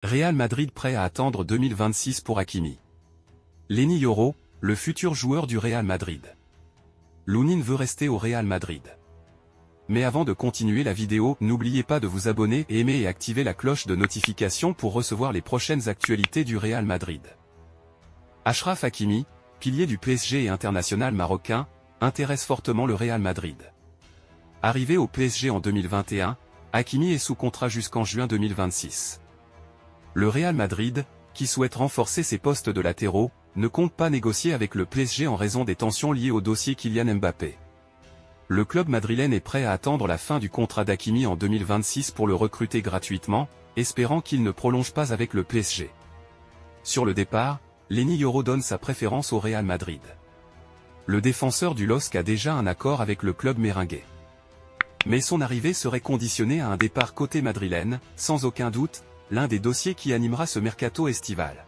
Real Madrid prêt à attendre 2026 pour Hakimi. Léni Yoro, le futur joueur du Real Madrid. Lounin veut rester au Real Madrid. Mais avant de continuer la vidéo, n'oubliez pas de vous abonner, aimer et activer la cloche de notification pour recevoir les prochaines actualités du Real Madrid. Achraf Hakimi, pilier du PSG et international marocain, intéresse fortement le Real Madrid. Arrivé au PSG en 2021, Hakimi est sous contrat jusqu'en juin 2026. Le Real Madrid, qui souhaite renforcer ses postes de latéraux, ne compte pas négocier avec le PSG en raison des tensions liées au dossier Kylian Mbappé. Le club madrilène est prêt à attendre la fin du contrat d'Hakimi en 2026 pour le recruter gratuitement, espérant qu'il ne prolonge pas avec le PSG. Sur le départ, Léni Yoro donne sa préférence au Real Madrid. Le défenseur du LOSC a déjà un accord avec le club merengue. Mais son arrivée serait conditionnée à un départ côté madrilène, sans aucun doute, l'un des dossiers qui animera ce mercato estival.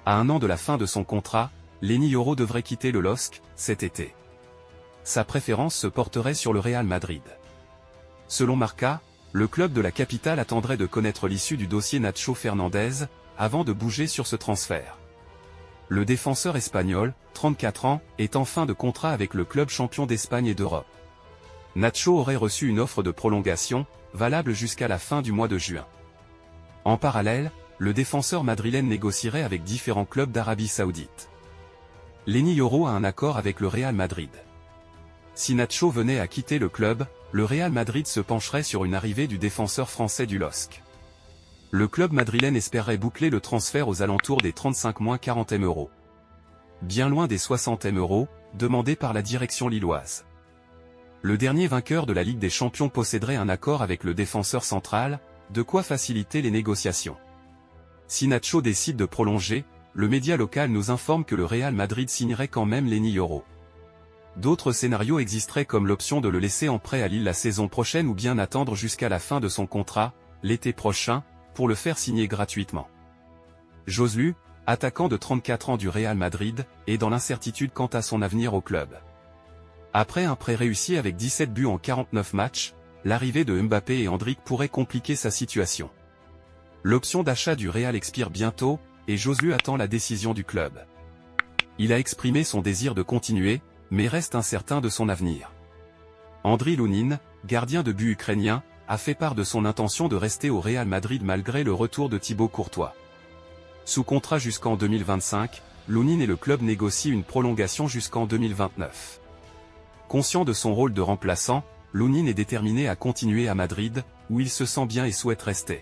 À un an de la fin de son contrat, Léni Yoro devrait quitter le LOSC cet été. Sa préférence se porterait sur le Real Madrid. Selon Marca, le club de la capitale attendrait de connaître l'issue du dossier Nacho Fernandez, avant de bouger sur ce transfert. Le défenseur espagnol, 34 ans, est en fin de contrat avec le club champion d'Espagne et d'Europe. Nacho aurait reçu une offre de prolongation, valable jusqu'à la fin du mois de juin. En parallèle, le défenseur madrilène négocierait avec différents clubs d'Arabie Saoudite. Léni Yoro a un accord avec le Real Madrid. Si Nacho venait à quitter le club, le Real Madrid se pencherait sur une arrivée du défenseur français du LOSC. Le club madrilène espérerait boucler le transfert aux alentours des 35-40 M €. Bien loin des 60 M € demandés par la direction lilloise. Le dernier vainqueur de la Ligue des Champions posséderait un accord avec le défenseur central, de quoi faciliter les négociations. Si Nacho décide de prolonger, le média local nous informe que le Real Madrid signerait quand même Léni Yoro. D'autres scénarios existeraient comme l'option de le laisser en prêt à Lille la saison prochaine ou bien attendre jusqu'à la fin de son contrat, l'été prochain, pour le faire signer gratuitement. Joselu, attaquant de 34 ans du Real Madrid, est dans l'incertitude quant à son avenir au club. Après un prêt réussi avec 17 buts en 49 matchs, l'arrivée de Mbappé et Endrick pourrait compliquer sa situation. L'option d'achat du Real expire bientôt, et Joselu attend la décision du club. Il a exprimé son désir de continuer, mais reste incertain de son avenir. Andriy Lounin, gardien de but ukrainien, a fait part de son intention de rester au Real Madrid malgré le retour de Thibaut Courtois. Sous contrat jusqu'en 2025, Lounin et le club négocient une prolongation jusqu'en 2029. Conscient de son rôle de remplaçant, Lounin est déterminé à continuer à Madrid, où il se sent bien et souhaite rester.